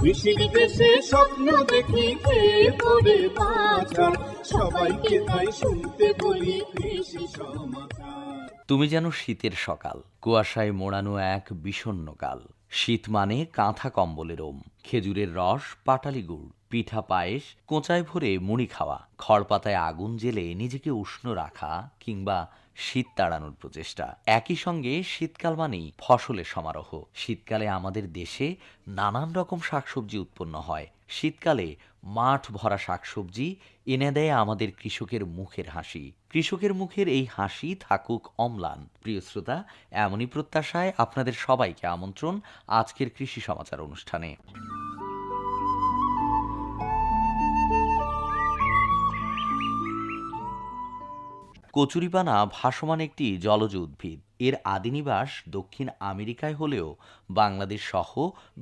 কৃষির দেশে স্বপ্ন দেখি খেয়ে পড়ে বাঁচার, সবাইকে তাই শুনতে বলি কৃষি সমাচার। তুমি যেন শীতের সকাল, কুয়াশায় মোড়ানো এক বিষণ্ণ কাল। শীত মানে কাঁথা কম্বলের ওম, খেজুরের রস, পাটালি গুড়, পিঠা পায়েস, কোঁচায় ভরে মুড়ি খাওয়া, খড়পাতায় আগুন জেলে নিজেকে উষ্ণ রাখা, কিংবা শীত তাড়ানোর প্রচেষ্টা। একই সঙ্গে শীতকাল মানেই ফসলের সমারোহ। শীতকালে আমাদের দেশে নানান রকম শাকসবজি উৎপন্ন হয়। শীতকালে মাঠ ভরা শাকসবজি এনে দেয় আমাদের কৃষকের মুখের হাসি। কৃষকের মুখের এই হাসি থাকুক অম্লান। প্রিয় শ্রোতা, এমনই প্রত্যাশায় আপনাদের সবাইকে আমন্ত্রণ আজকের কৃষি সমাচার অনুষ্ঠানে। কচুরিপানা ভাসমান একটি জলজ উদ্ভিদ। এর আদিনিবাস দক্ষিণ আমেরিকায় হলেও বাংলাদেশ সহ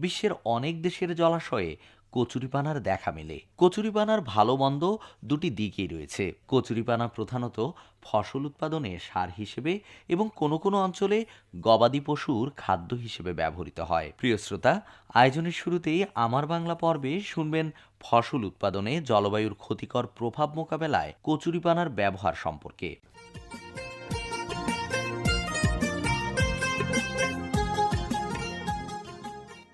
বিশ্বের অনেক দেশের জলাশয়ে কচুরিপানার দেখা মেলে। কচুরিপানার ভালো মন্দ দুটি দিকই রয়েছে। কচুরিপানা প্রধানত ফসল উৎপাদনে সার হিসেবে এবং কোনো কোনো অঞ্চলে গবাদি পশুর খাদ্য হিসেবে ব্যবহৃত হয়। প্রিয় শ্রোতা, আয়োজনের শুরুতেই আমার বাংলা পর্বে শুনবেন ফসল উৎপাদনে জলবায়ুর ক্ষতিকর প্রভাব মোকাবেলায় কচুরিপানার ব্যবহার সম্পর্কে।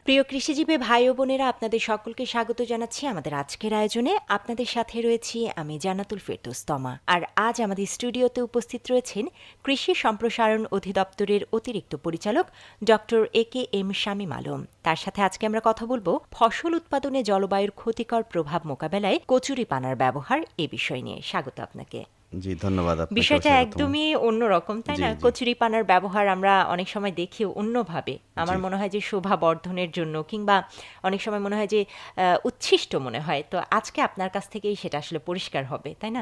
প্রিয় কৃষিজীবী ভাই ও বোনেরা, আপনাদের সকলকে স্বাগত জানাচ্ছি আমাদের আজকের আয়োজনে। আপনাদের সাথে রয়েছি আমি জান্নাতুল ফেরদৌস তমা। আর আজ আমাদের স্টুডিওতে উপস্থিত রয়েছেন কৃষি সম্প্রসারণ অধিদপ্তরের অতিরিক্ত পরিচালক ডক্টর AKM শামীম আলম। তার সাথে আজকে আমরা কথা বলবো ফসল উৎপাদনে জলবায়ুর ক্ষতিকর প্রভাব মোকাবেলায় কচুরিপানার ব্যবহার এ বিষয় নিয়ে। স্বাগত আপনাকে। জি, ধন্যবাদ। বিষয়টা একদমই অন্যরকম, তাই না? কচুরিপানার ব্যবহার আমরা অনেক সময় দেখি অন্যভাবে। আমার মনে হয় যে শোভা বর্ধনের জন্য, কিংবা অনেক সময় মনে হয় যে উচ্ছিষ্ট মনে হয়। তো আজকে আপনার কাছ থেকেই সেটা আসলে পরিষ্কার হবে, তাই না?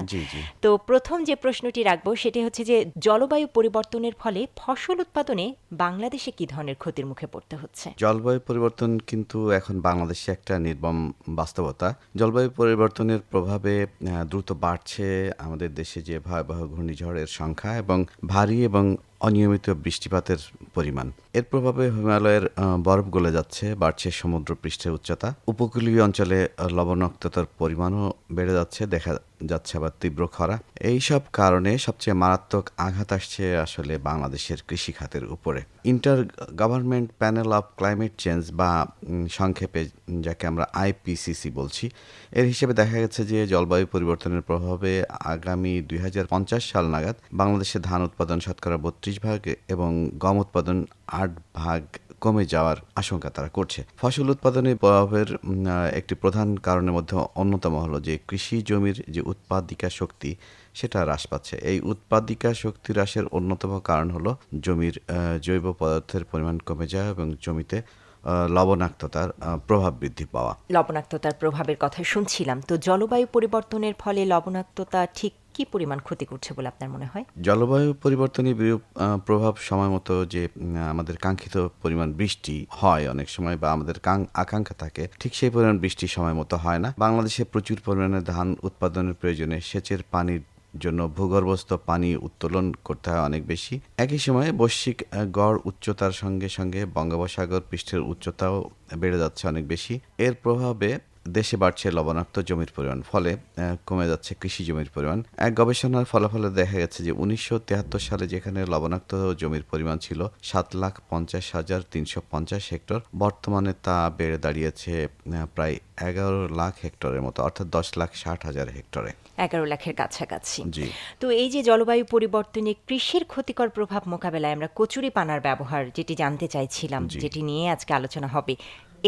তো প্রথম যে প্রশ্নটি রাখবো সেটি হচ্ছে যে জলবায়ু পরিবর্তনের ফলে ফসল উৎপাদনে বাংলাদেশে কি ধরনের ক্ষতির মুখে পড়তে হচ্ছে? জলবায়ু পরিবর্তন কিন্তু এখন বাংলাদেশে একটা নির্মম বাস্তবতা। জলবায়ু পরিবর্তনের প্রভাবে দ্রুত বাড়ছে আমাদের দেশে যে ভয়াবহ ঘূর্ণিঝড়ের সংখ্যা এবং ভারী এবং অনিয়মিত বৃষ্টিপাতের পরিমাণ। এর প্রভাবে হিমালয়ের বরফ গলে যাচ্ছে, বাড়ছে সমুদ্র পৃষ্ঠের উচ্চতা, উপকূলীয় অঞ্চলে লবণাক্ততার পরিমাণও বেড়ে যাচ্ছে, দেখা যাচ্ছে আবার তীব্র খরা। এইসব কারণে সবচেয়ে মারাত্মক আঘাত আসছে আসলে বাংলাদেশের কৃষি খাতের উপরে। Inter government panel of climate change বা সংক্ষেপে যাকে আমরা IPCC বলছি, এর হিসেবে দেখা গেছে যে জলবায়ু পরিবর্তনের প্রভাবে আগামী 2050 সাল নাগাদ বাংলাদেশে ধান উৎপাদন শতকরা 32 ভাগ এবং গম উৎপাদন 8 ভাগ কমে যাওয়ার আশঙ্কা তারা করছে। ফসল উৎপাদনে প্রভাবের একটি প্রধান কারণের মধ্যে অন্যতম হলো যে কৃষি জমির যে উৎপাদিকা শক্তি সেটা হ্রাস পাচ্ছে। এই উৎপাদিকা শক্তি হ্রাসের অন্যতম কারণ হলো জমির জৈব পদার্থের পরিমাণ কমে যাওয়া এবং জমিতে লবণাক্ততার প্রভাব বৃদ্ধি পাওয়া। লবণাক্ততার প্রভাবের কথা শুনছিলাম। তো জলবায়ু পরিবর্তনের ফলে লবণাক্ততা ঠিক কি পরিমাণ ক্ষতি করছে বলে আপনার মনে হয়? জলবায়ু পরিবর্তনের বিরূপ প্রভাব সময় মতো যে আমাদের কাঙ্ক্ষিত পরিমাণ বৃষ্টি হয় অনেক সময়, বা আমাদের আকাঙ্ক্ষা থাকে, ঠিক সেই পরিমাণ বৃষ্টি সময় মতো হয় না। বাংলাদেশে প্রচুর পরিমাণে ধান উৎপাদনের প্রয়োজনে সেচের পানির জন্য ভূগর্ভস্থ পানি উত্তোলন করতে হয় অনেক বেশি। একই সময়ে বৈশ্বিক গড় উচ্চতার সঙ্গে সঙ্গে বঙ্গোপসাগর পৃষ্ঠের উচ্চতাও বেড়ে যাচ্ছে অনেক বেশি। এর প্রভাবে দেশে বাড়ছে লবণাক্ত জমির পরিমাণ, ফলে কমে যাচ্ছে কৃষি জমির পরিমাণ। এক গবেষণার ফলাফলে দেখা গেছে যে 1973 সালে যেখানে লবণাক্ত জমির পরিমাণ ছিল 7,50,350 হেক্টর, বর্তমানে তা বেড়ে দাঁড়িয়েছে প্রায় 11 লাখ হেক্টরের মতো, অর্থাৎ 10,60,000 হেক্টরে। 11 লাখের কাছাকাছি। তো এই যে জলবায়ু পরিবর্তনে কৃষির ক্ষতিকর প্রভাব মোকাবেলায় আমরা কচুরিপানার ব্যবহার যেটি জানতে চাইছিলাম, যেটি নিয়ে আজকে আলোচনা হবে,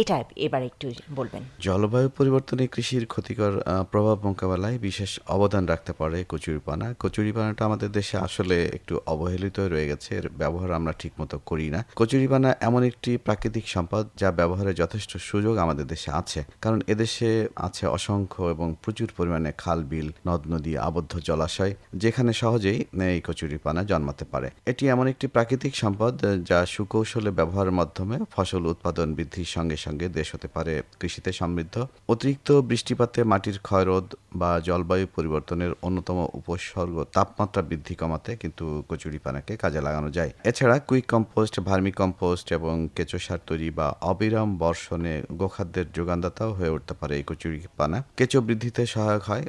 এটা এবার একটু বলবেন। জলবায়ু পরিবর্তনে কৃষির ক্ষতিকর প্রভাব মোকাবেলায় বিশেষ অবদান রাখতে পারে কচুরিপানা। কচুরিপানাটা আমাদের দেশে আসলে একটু অবহেলিত রয়ে গেছে, এর ব্যবহার আমরা ঠিকমতো করি না। কচুরিপানা এমন একটি প্রাকৃতিক সম্পদ যা ব্যবহারের যথেষ্ট সুযোগ আমাদের দেশে আছে, কারণ এদেশে আছে অসংখ্য এবং প্রচুর পরিমাণে খাল, বিল, নদ নদী, আবদ্ধ জলাশয়, যেখানে সহজেই এই কচুরিপানা জন্মাতে পারে। এটি এমন একটি প্রাকৃতিক সম্পদ যা সুকৌশলে ব্যবহারের মাধ্যমে ফসল উৎপাদন বৃদ্ধির সঙ্গে সঙ্গে দেশ হতে পারে কৃষিতে সমৃদ্ধ। অতিরিক্ত বৃষ্টিপাতে মাটির ক্ষয়রোধ বা জলবায়ু পরিবর্তনের অন্যতম উপসর্গ তাপমাত্রা বৃদ্ধি কমাতে কিন্তু কচুরিপানাকে কাজে লাগানো যায়। এছাড়া কুইক কম্পোস্ট, ভার্মি কম্পোস্ট এবং কেঁচো সার তৈরি বা অবিরাম বর্ষণে গোখাদ্যের যোগানদাতাও হয়ে উঠতে পারে এই কচুরিপানা। কেঁচো বৃদ্ধিতে সহায়ক হয়।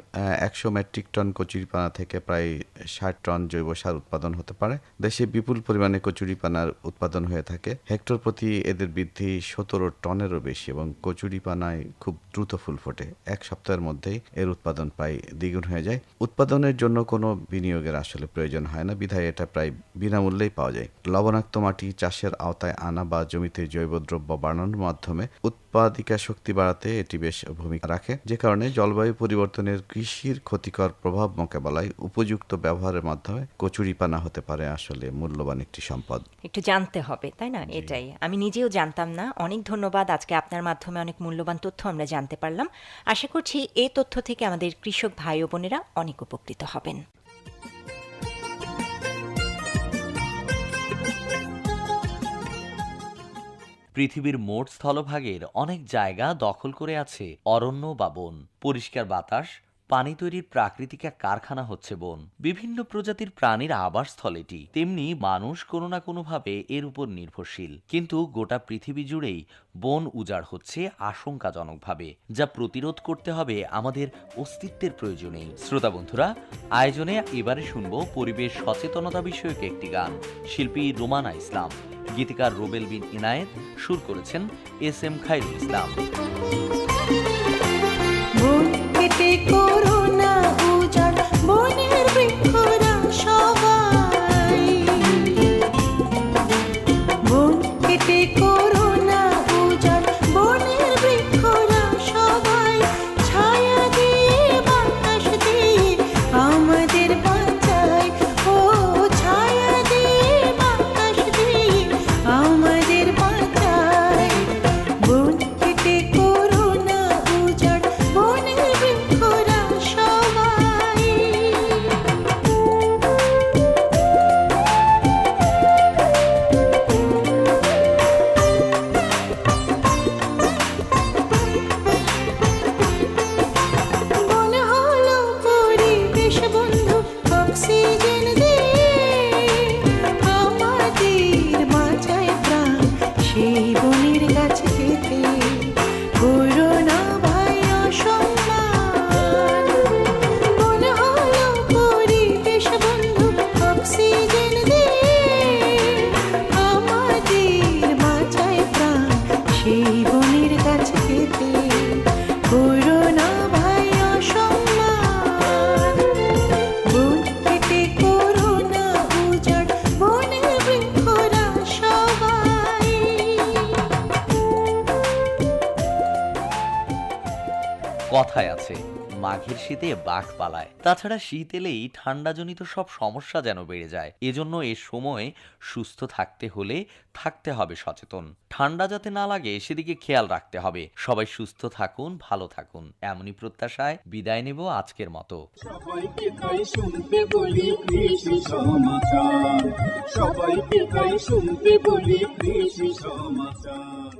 100 মেট্রিক টন কচুরিপানা থেকে প্রায় 60 টন জৈব সার উৎপাদন হতে পারে। দেশে বিপুল পরিমাণে কচুরিপানার উৎপাদন হয়ে থাকে। হেক্টর প্রতি এদের বৃদ্ধি 17 টনেরও বেশি এবং কচুরিপানায় খুব দ্রুত ফুল ফোটে। 1 সপ্তাহের মধ্যেই এর উৎপাদন প্রায় দ্বিগুণ হয়ে যায়। উৎপাদনের জন্য কোনো বিনিয়োগের আসলে প্রয়োজন হয় না, বিধায় এটা প্রায় বিনামূল্যেই পাওয়া যায়। লবণাক্ত মাটি চাষের আওতায় আনা বা জমিতে জৈব দ্রব্য বাড়ানোর মাধ্যমে উৎপাদিকা শক্তি বাড়াতে এটি বেশ ভূমিকা রাখে, যে কারণে জলবায়ু পরিবর্তনের কৃষির ক্ষতিকর প্রভাব মোকাবেলায় উপযুক্ত ব্যবহারের মাধ্যমে কচুরিপানা হতে পারে আসলে মূল্যবান একটি সম্পদ। একটু জানতে হবে, তাই না? এটাই আমি নিজেও জানতাম না। অনেক ধন্যবাদ, আজকে আপনার মাধ্যমে অনেক মূল্যবান তথ্য আমরা জানতে পারলাম। আশা করছি এই তথ্য থেকে আমাদের কৃষক ভাই ও বোনেরা অনেক উপকৃত হবেন। পৃথিবীর মোট স্থলভাগের অনেক জায়গা দখল করে আছে অরণ্য বা বন। পরিষ্কার বাতাস, পানি তৈরির প্রাকৃতিক এক কারখানা হচ্ছে বন। বিভিন্ন প্রজাতির প্রাণীর আবাসস্থল এটি। তেমনি মানুষ কোনো না কোনোভাবে এর উপর নির্ভরশীল। কিন্তু গোটা পৃথিবী জুড়েই বন উজাড় হচ্ছে আশঙ্কাজনকভাবে, যা প্রতিরোধ করতে হবে আমাদের অস্তিত্বের প্রয়োজনেই। শ্রোতা বন্ধুরা, আয়োজনে এবারে শুনব পরিবেশ সচেতনতা বিষয়ক একটি গান। শিল্পী রোমানা ইসলাম, গীতিকার রুবেল বিন ইনায়েত, সুর করেছেন SM খায়রুল ইসলাম। করোনা উজাড় বনের বৃক্ষরা সবাই, বন কেটে করোনা উজাড় বনের বৃক্ষরা সবাই, ছায়া দিয়ে বাতাস দিয়ে আমাদের বাঁচায়, ও ছায়া দিয়ে বাতাস দিয়ে আমাদের বাঁচায়, বন কেটে করোনা উজাড় বনের বৃক্ষরা সবাই। বন হলো পরিবেশ বন্ধু, অক্সিজেন দিয়ে আমাদের বাঁচায় প্রাণ, সেই বনের গাছ কেটে করোনা ভাই অসম্মান। বন হলো পরিবেশ বন্ধু, অক্সিজেন দিয়ে আমাদের বাঁচায় প্রাণ, সেই বনের গাছ কেটে করোনা ভাই অসম্মান। বন কেটে করোনা উজাড় বনের বৃক্ষরা সবাই। কথায় আছে, মাঘের শীতে বাঘ পালায়। তাছাড়া শীত এলেই ঠান্ডাজনিত সব সমস্যা যেন বেড়ে যায়। এজন্য এ সময় সুস্থ থাকতে হলে থাকতে হবে সচেতন। ঠান্ডা যাতে না লাগে সেদিকে খেয়াল রাখতে হবে। সবাই সুস্থ থাকুন, ভালো থাকুন, এমনই প্রত্যাশায় বিদায় নেব আজকের মতো। সবাইকে তাই শুনতে বলি কৃষি সমাচার, সবাইকে তাই শুনতে বলি কৃষি সমাচার।